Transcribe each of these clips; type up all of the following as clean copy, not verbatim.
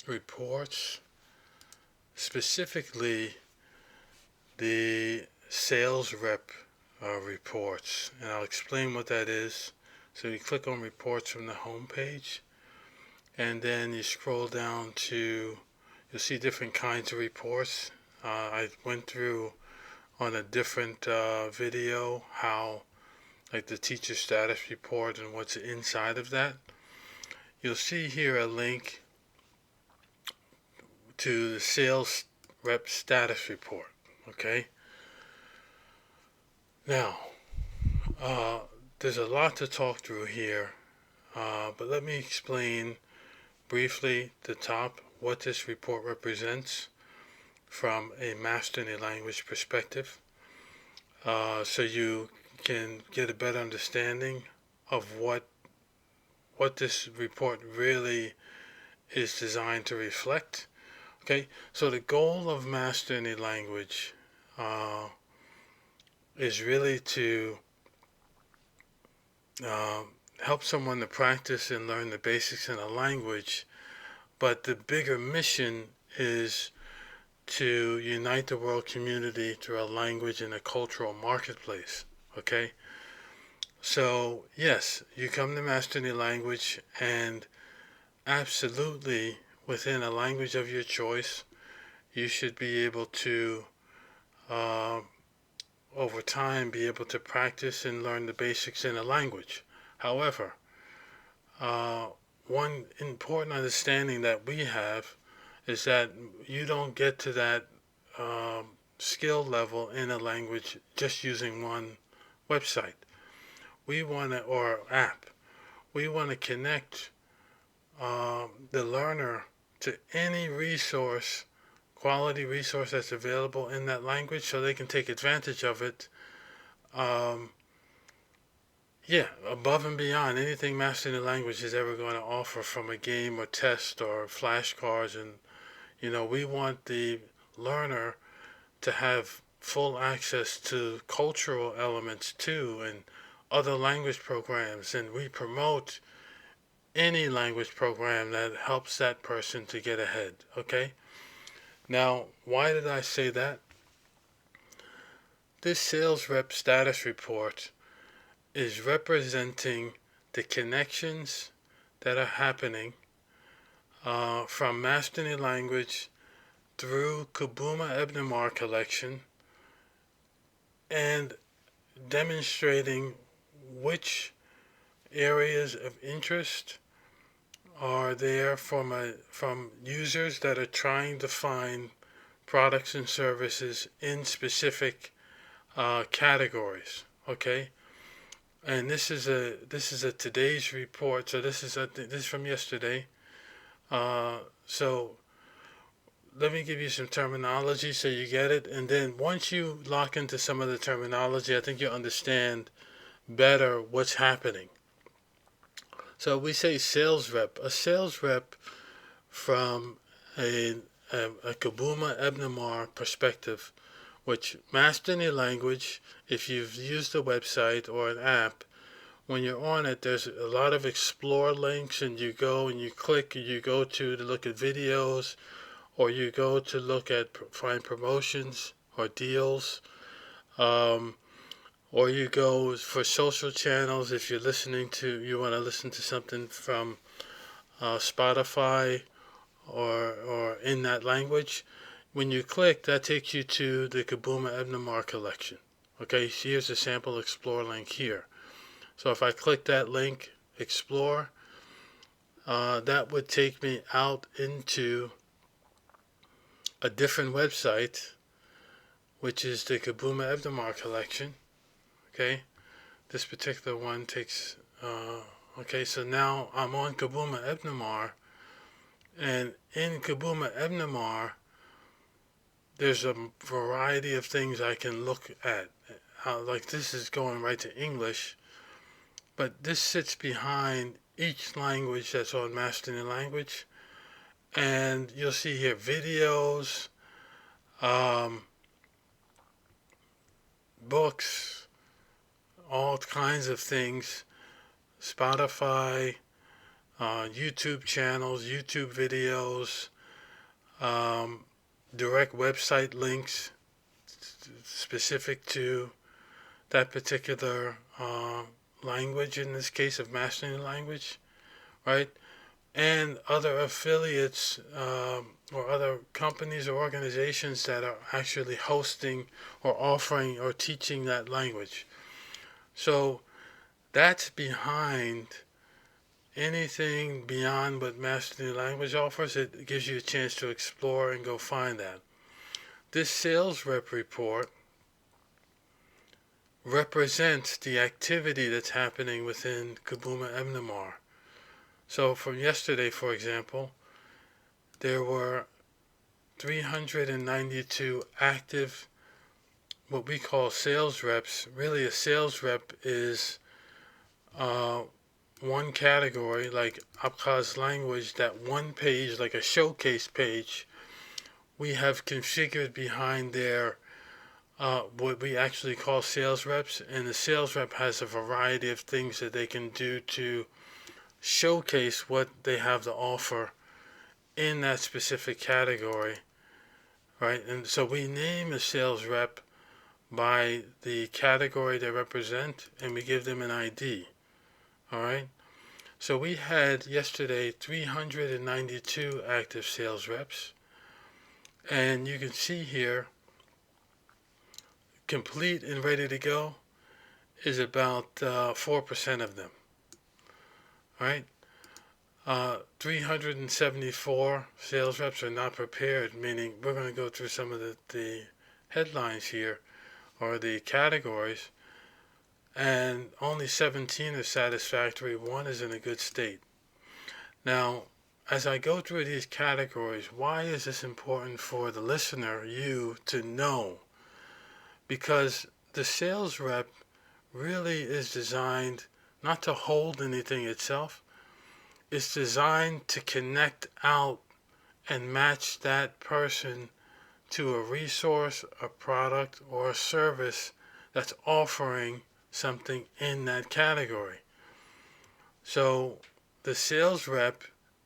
reports, specifically the SalesRep reports, and I'll explain what that is. So you click on reports from the home page, and then you scroll down to, you'll see different kinds of reports. I went through on a different video how, like the teacher status report and what's inside of that. You'll see here a link to the sales rep status report. Okay. Now, there's a lot to talk through here, but let me explain briefly the top what this report represents from a mastering a language perspective, so you can get a better understanding of what this report really is designed to reflect. Okay, so the goal of mastering a language is really to help someone to practice and learn the basics in a language, but the bigger mission is to unite the world community through a language and a cultural marketplace. Okay, so yes, you come to master any language, and absolutely within a language of your choice, you should be able to over time be able to practice and learn the basics in a language. However, one important understanding that we have is that you don't get to that skill level in a language just using one website. We want to, or app, we want to connect the learner to any resource, quality resource that's available in that language, so they can take advantage of it. Above and beyond anything mastering the language is ever going to offer, from a game or test or flashcards. And we want the learner to have full access to cultural elements too, and other language programs, and we promote any language program that helps that person to get ahead. Okay, now why did I say that? This sales rep status report is representing the connections that are happening from mastering a language through Kabuma Ebnemar collection, and demonstrating which areas of interest are there from users that are trying to find products and services in specific categories. Okay, and this is a today's report. So this is from yesterday. So let me give you some terminology so you get it, and then once you lock into some of the terminology, I think you'll understand better what's happening. So we say sales rep. A sales rep from a Kabuma Ebnemar perspective, which mastering a language, if you've used a website or an app, when you're on it, there's a lot of explore links, and you go and you click, and you go to look at videos, or you go to look at find promotions or deals, or you go for social channels if you want to listen to something from Spotify or in that language. When you click, that takes you to the Kabuma Ebnemar collection. Okay, so here's a sample explore link here. So if I click that link, explore, that would take me out into a different website, which is the Kabuma Ebnemar collection. Okay, this particular one takes, okay, so now I'm on Kabuma Ebnemar, and in Kabuma Ebnemar, there's a variety of things I can look at. Like this is going right to English, but this sits behind each language that's on Mastering the Language. And you'll see here videos, books, all kinds of things, Spotify, YouTube channels, YouTube videos, um, direct website links specific to that particular language, in this case of mastering the language, right? And other affiliates or other companies or organizations that are actually hosting or offering or teaching that language. So that's behind anything beyond what Mastering the Language offers. It gives you a chance to explore and go find that. This sales rep report represents the activity that's happening within Kabuma Emnamar. So from yesterday, for example, there were 392 active, what we call sales reps. Really, a sales rep is one category, like Abkhaz language, that one page, like a showcase page, we have configured behind their what we actually call sales reps. And the sales rep has a variety of things that they can do to showcase what they have to offer in that specific category, right? And so we name a sales rep by the category they represent, and we give them an ID, all right? So we had yesterday 392 active sales reps, and you can see here, complete and ready to go is about 4% of them, right? 374 sales reps are not prepared, meaning we're going to go through some of the headlines here, or the categories, and only 17 are satisfactory. One is in a good state. Now, as I go through these categories, why is this important for the listener, you, to know? Because the sales rep really is designed not to hold anything itself. It's designed to connect out and match that person to a resource, a product, or a service that's offering something in that category. So the sales rep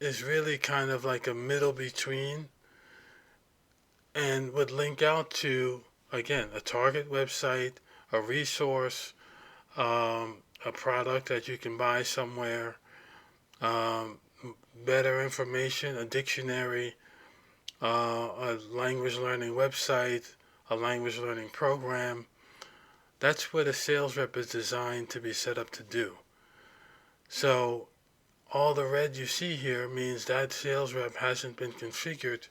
is really kind of like a middle between, and would link out to, again, a target website, a resource, a product that you can buy somewhere, better information, a dictionary, a language learning website, a language learning program. That's what a sales rep is designed to be set up to do. So all the red you see here means that sales rep hasn't been configured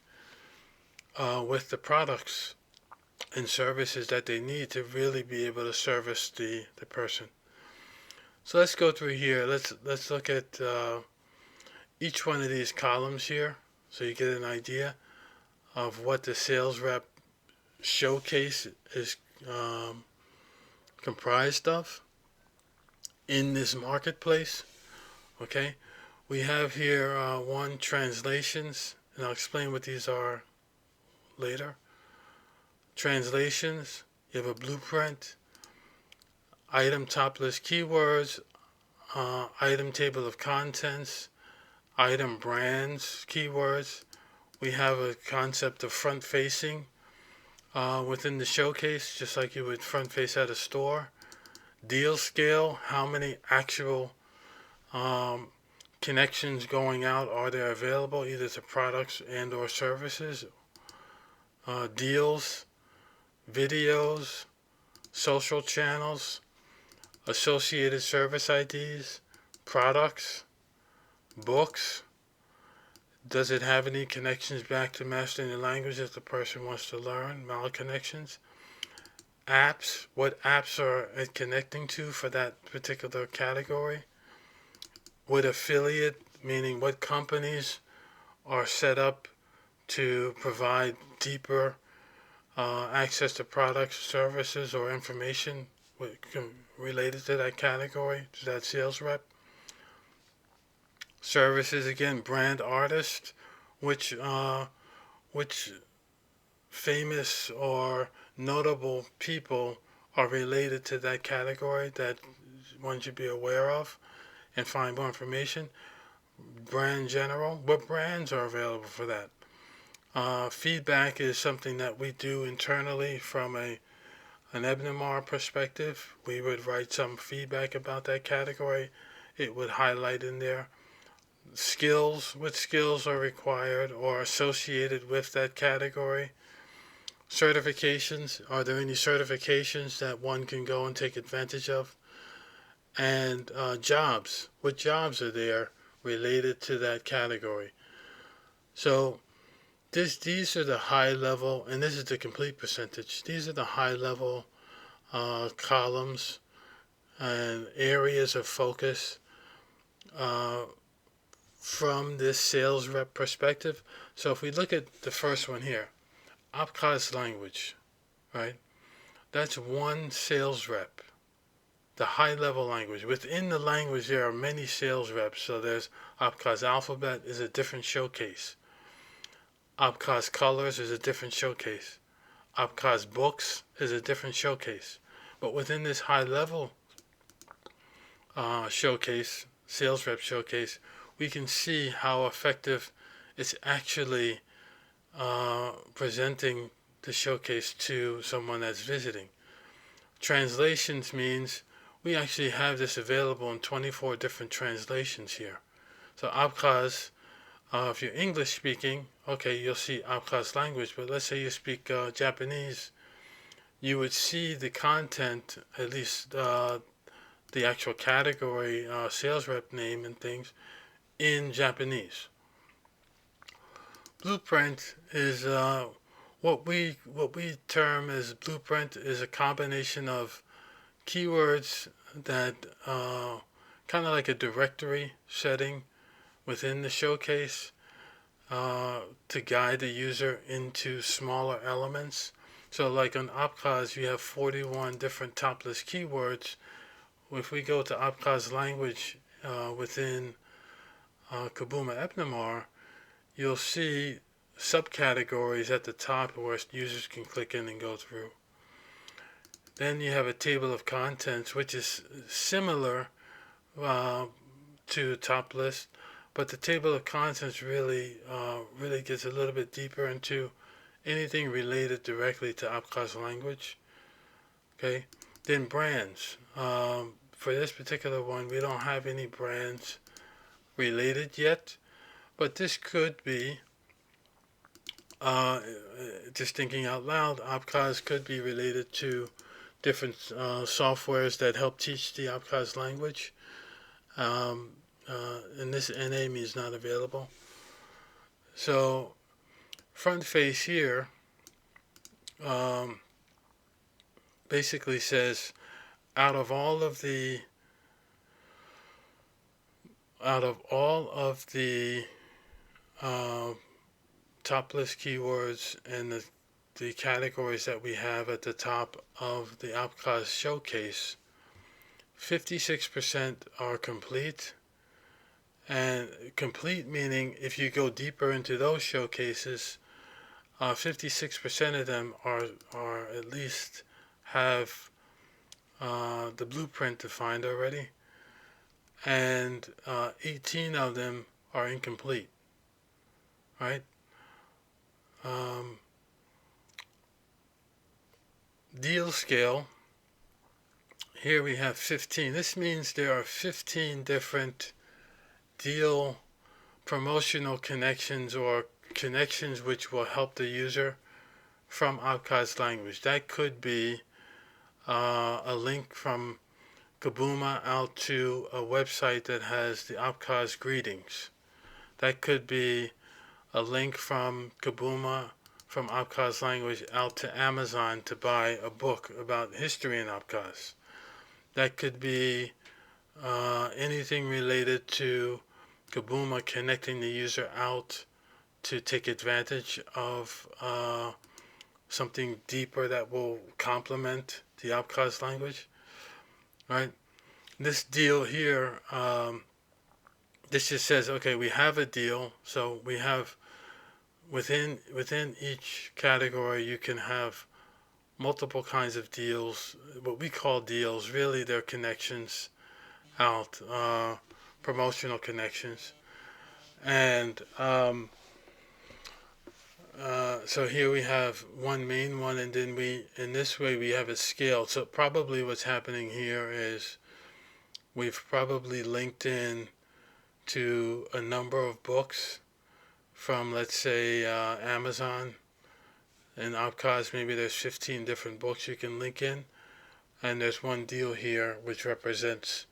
with the products and services that they need to really be able to service the person. So let's go through here. Let's look at each one of these columns here, so you get an idea of what the sales rep showcase is comprised of in this marketplace. Okay, we have here one, translations, and I'll explain what these are later. Translations, you have a blueprint, item top list keywords, item table of contents, item brands keywords. We have a concept of front facing within the showcase, just like you would front face at a store. Deal scale, how many actual connections going out are there available, either to products and or services. Deals, videos, social channels, associated service IDs, products, books. Does it have any connections back to mastering the language that the person wants to learn? Connections. Apps. What apps are it connecting to for that particular category? What affiliate, meaning what companies are set up to provide deeper access to products, services, or information related to that category, to that sales rep. Services, again, brand artist, which famous or notable people are related to that category that one should be aware of and find more information. Brand general, what brands are available for that? Feedback is something that we do internally from an Ebnamar perspective. We would write some feedback about that category. It would highlight in there skills, what skills are required or associated with that category. Certifications, are there any certifications that one can go and take advantage of? And jobs, what jobs are there related to that category? So these are the high level, and this is the complete percentage. These are the high level columns and areas of focus uh, from this sales rep perspective. So if we look at the first one here, Abkhaz language, right? That's one sales rep, the high level language. Within the language, there are many sales reps. So there's Abkhaz alphabet is a different showcase. Abkhaz colors is a different showcase. Abkhaz books is a different showcase. But within this high level showcase, sales rep showcase, we can see how effective it's actually presenting the showcase to someone that's visiting. Translations means we actually have this available in 24 different translations here. So Abkhaz, if you're English speaking, okay, you'll see Abkhaz language, but let's say you speak Japanese, you would see the content, at least the actual category, sales rep name and things, in Japanese. Blueprint is what we term as blueprint is a combination of keywords that kind of like a directory setting within the showcase to guide the user into smaller elements. So like on Abkhaz, you have 41 different top list keywords. If we go to Abkhaz language within Kabuma Epnamar, you'll see subcategories at the top where users can click in and go through. Then you have a table of contents, which is similar to top list, but the table of contents really gets a little bit deeper into anything related directly to Abkhaz language. Okay, then brands. For this particular one, we don't have any brands related yet, but this could be, just thinking out loud, Abkhaz could be related to different softwares that help teach the Abkhaz language. And this NA means not available. So front face here basically says out of all of the top list keywords and the categories that we have at the top of the Abkhaz showcase, 56% are complete. And complete meaning if you go deeper into those showcases, 56% of them are at least have the blueprint defined already, and 18 of them are incomplete, right? Deal scale, here we have 15. This means there are 15 different deal promotional connections or connections which will help the user from Abkhaz language. That could be a link from Kabuma out to a website that has the Abkhaz greetings. That could be a link from Kabuma from Abkhaz language out to Amazon to buy a book about history in Abkhaz. That could be anything related to Kabuma connecting the user out to take advantage of something deeper that will complement the Abkhaz language, right? This deal here, this just says, okay, we have a deal. So we have within each category, you can have multiple kinds of deals. What we call deals, really they're connections out, promotional connections. And So here we have one main one, and then in this way we have it scaled. So probably what's happening here is we've probably linked in to a number of books from, let's say, Amazon. In Outcast, maybe there's 15 different books you can link in, and there's one deal here which represents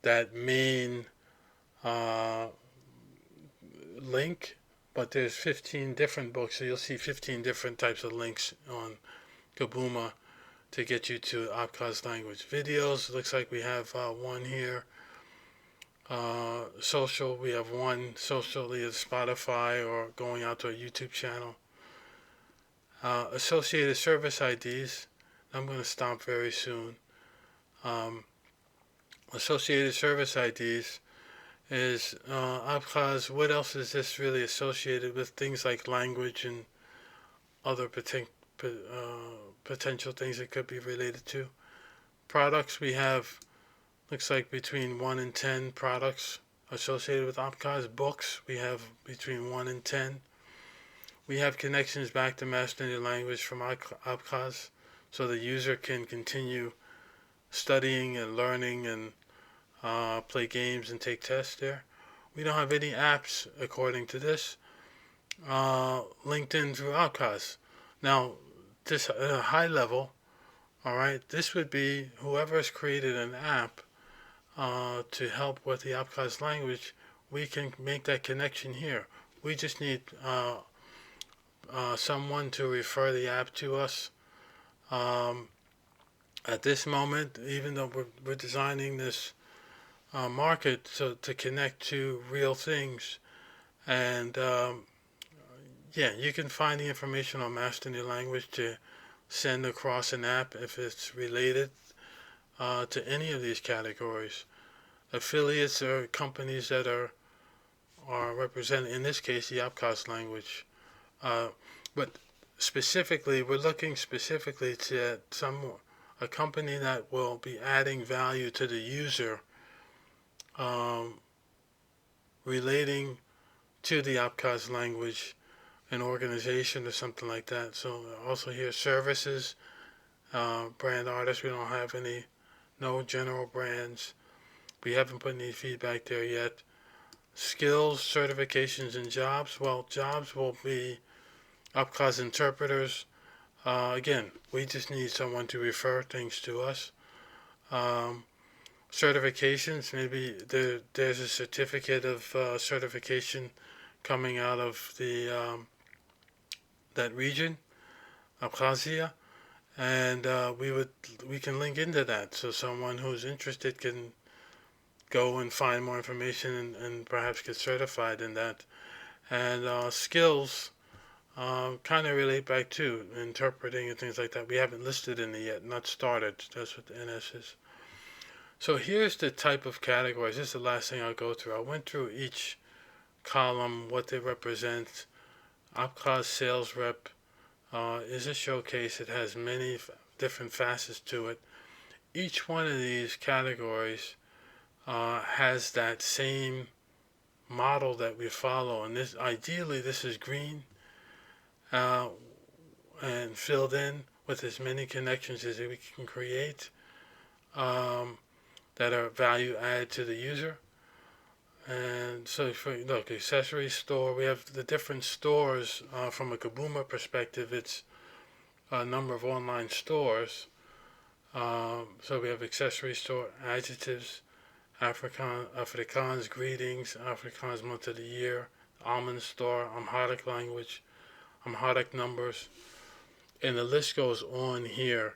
that main uh, link, but there's 15 different books, so you'll see 15 different types of links on Kabuma to get you to Outcast language. Videos, looks like we have one here. Social, we have one socially at Spotify or going out to a YouTube channel. Associated service IDs, I'm going to stop very soon. Associated service IDs is Abkhaz. What else is this really associated with? Things like language and other potential things it could be related to. Products, we have, looks like between 1 and 10 products associated with Abkhaz. Books, we have between 1 and 10. We have connections back to mastering the language from Abkhaz, so the user can continue studying and learning and play games and take tests there. We don't have any apps according to this linked in through Abkhaz. Now, this at a high level, all right, this would be whoever has created an app to help with the Abkhaz language. We can make that connection here. We just need someone to refer the app to us. At this moment, even though we're designing this market so to connect to real things, and yeah, you can find the information on Mastering the Language to send across an app if it's related to any of these categories. Affiliates are companies that are represented, in this case, the Abkhaz language. But specifically, we're looking specifically to a company that will be adding value to the user relating to the Abkhaz language, an organization or something like that. So also here, services, brand artists, we don't have any, no general brands. We haven't put any feedback there yet. Skills, certifications, and jobs. Well, jobs will be Abkhaz interpreters. Again, we just need someone to refer things to us. Certifications, maybe there's a certificate of certification coming out of the that region, Abkhazia, and we can link into that, so someone who's interested can go and find more information and perhaps get certified in that. And skills kind of relate back to interpreting and things like that. We haven't listed any yet, not started. That's what the NS is. So here's the type of categories. This is the last thing I'll go through. I went through each column, what they represent. Abkhaz SalesRep is a showcase. It has many different facets to it. Each one of these categories has that same model that we follow. And this, ideally, this is green and filled in with as many connections as we can create that are value added to the user. And so, look, accessory store, we have the different stores from a Kabuma perspective. It's a number of online stores. So we have accessory store, adjectives, Afrikaans greetings, Afrikaans month of the year, almond store, Amharic language, Amharic numbers, and the list goes on here.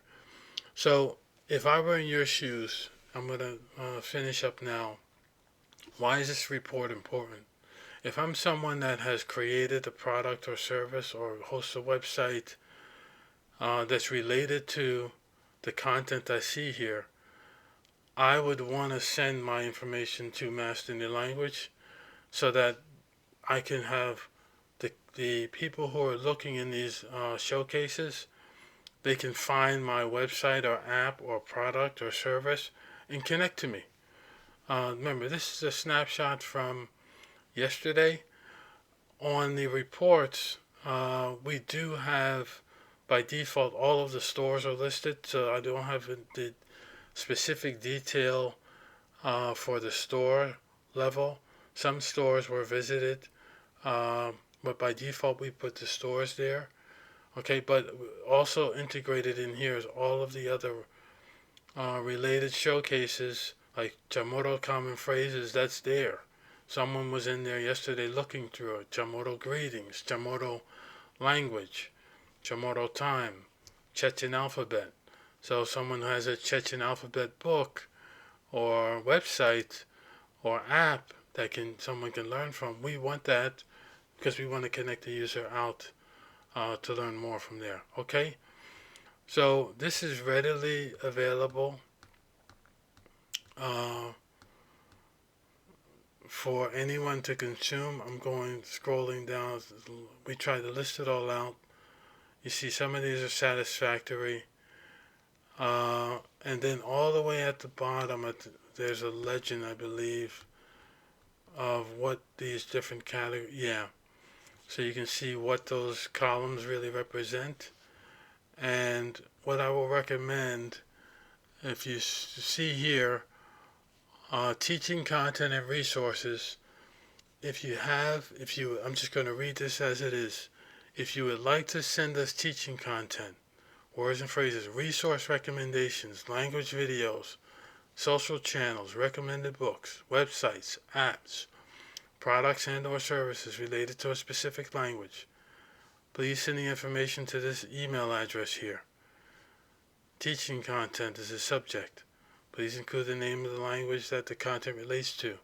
So if I were in your shoes, I'm going to finish up now. Why is this report important? If I'm someone that has created a product or service or hosts a website that's related to the content I see here, I would want to send my information to Mastering the Language so that I can have the people who are looking in these showcases, they can find my website or app or product or service and connect to me. Remember, this is a snapshot from yesterday. On the reports, We do have, by default, all of the stores are listed, so I don't have the specific detail for the store level. Some stores were visited, but by default we put the stores there. Okay, but also integrated in here is all of the other related showcases, like Chamorro common phrases, that's there. Someone was in there yesterday looking through it. Chamorro greetings, Chamorro language, Chamorro time, Chechen alphabet. So someone who has a Chechen alphabet book or website or app that someone can learn from, we want that because we want to connect the user out to learn more from there. Okay, so this is readily available for anyone to consume. I'm going scrolling down. We try to list it all out. You see some of these are satisfactory. And then all the way at the bottom, there's a legend, I believe, of what these different categories, yeah. So you can see what those columns really represent. And what I will recommend, if you see here, teaching content and resources, I'm just going to read this as it is. If you would like to send us teaching content, words and phrases, resource recommendations, language videos, social channels, recommended books, websites, apps, products and or services related to a specific language, please send the information to this email address here. Teaching content is the subject. Please include the name of the language that the content relates to.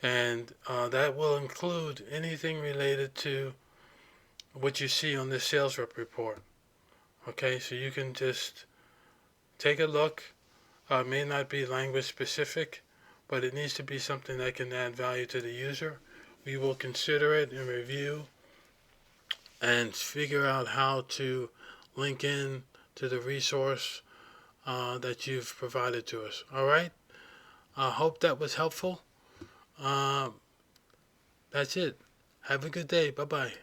And that will include anything related to what you see on this SalesRep report. Okay, so you can just take a look. It may not be language specific, but it needs to be something that can add value to the user. We will consider it and review and figure out how to link in to the resource that you've provided to us. All right? I hope that was helpful. That's it. Have a good day. Bye-bye.